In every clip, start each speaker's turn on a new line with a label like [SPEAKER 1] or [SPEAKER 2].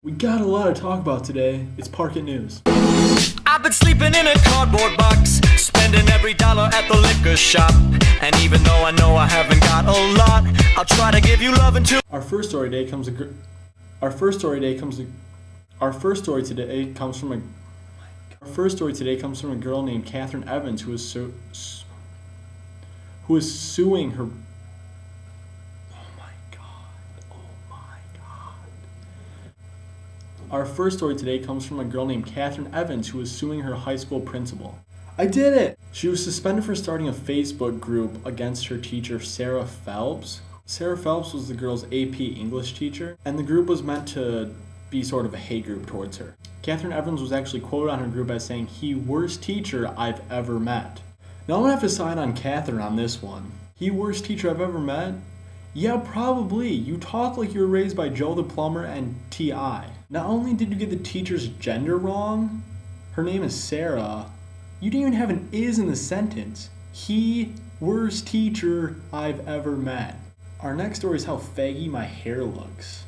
[SPEAKER 1] We got a lot to talk about today. It's Park It News.
[SPEAKER 2] I've been sleeping in a cardboard box, spending every dollar at the liquor shop. And even though I know I haven't got a lot, I'll try to give you love until
[SPEAKER 1] Our first story today comes from a girl named Catherine Evans who is suing her. Our first story today comes from a girl named Catherine Evans who is suing her high school principal. I did it! She was suspended for starting a Facebook group against her teacher, Sarah Phelps. Sarah Phelps was the girl's AP English teacher, and the group was meant to be sort of a hate group towards her. Catherine Evans was actually quoted on her group as saying, "He worst teacher I've ever met." Now I'm gonna have to side on Catherine on this one. He worst teacher I've ever met? Yeah, probably. You talk like you were raised by Joe the Plumber and T.I. Not only did you get the teacher's gender wrong, her name is Sarah, you didn't even have an is in the sentence. He worst teacher I've ever met. Our next story is how faggy my hair looks.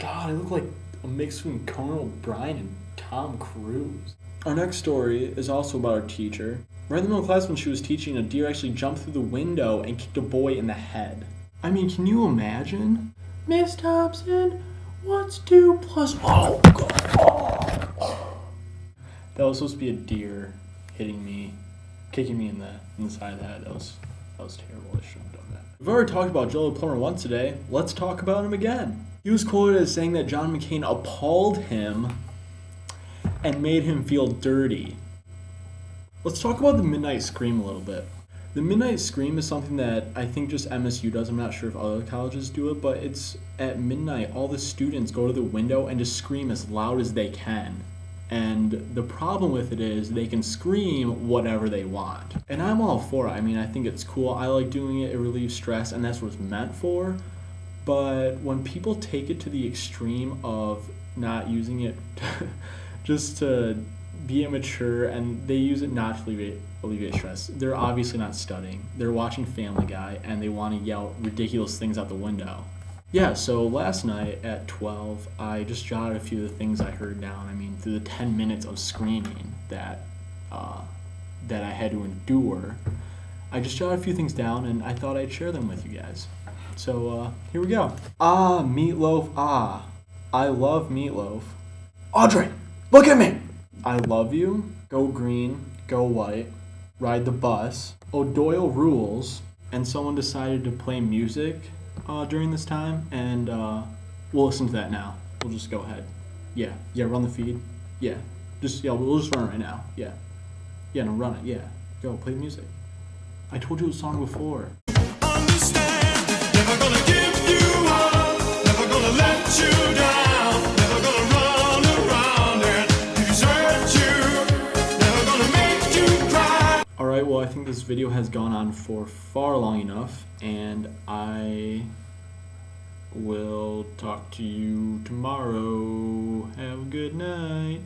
[SPEAKER 1] God, I look like a mix between Conan O'Brien and Tom Cruise. Our next story is also about our teacher. Right in the middle of class when she was teaching, a deer actually jumped through the window and kicked a boy in the head. I mean, can you imagine? Miss Thompson, what's 2 plus... Oh, God. That was supposed to be a deer hitting me, kicking me in the side of the head. That was terrible. I shouldn't have done that. We've already talked about Joe the Plumber once today. Let's talk about him again. He was quoted as saying that John McCain appalled him and made him feel dirty. Let's talk about the Midnight Scream a little bit. The Midnight Scream is something that I think just MSU does. I'm not sure if other colleges do it, but it's at midnight, all the students go to the window and just scream as loud as they can. And the problem with it is they can scream whatever they want. And I'm all for it. I mean, I think it's cool. I like doing it. It relieves stress, and that's what it's meant for. But when people take it to the extreme of not using it just to be immature, and they use it not to alleviate stress, they're obviously not studying. They're watching Family Guy, and they want to yell ridiculous things out the window. Yeah, so last night at 12, I just jotted a few of the things I heard down. I mean, through the 10 minutes of screaming that I had to endure, I just jotted a few things down, and I thought I'd share them with you guys. So here we go. Ah, meatloaf, ah. I love meatloaf. Audrey, look at me! I love you. Go green, go white. Ride the bus. O'Doyle rules. And someone decided to play music during this time, and we'll listen to that now. We'll just go ahead. Yeah, run the feed. Yeah, we'll just run it right now. Yeah, no, run it. Yeah, go play the music. I told you the song before.
[SPEAKER 2] understand. Never gonna give you up, never gonna let you down, never gonna run around and desert you, never gonna make you cry.
[SPEAKER 1] Alright, well, I think this video has gone on for far long enough, and I will talk to you tomorrow. Have a good night.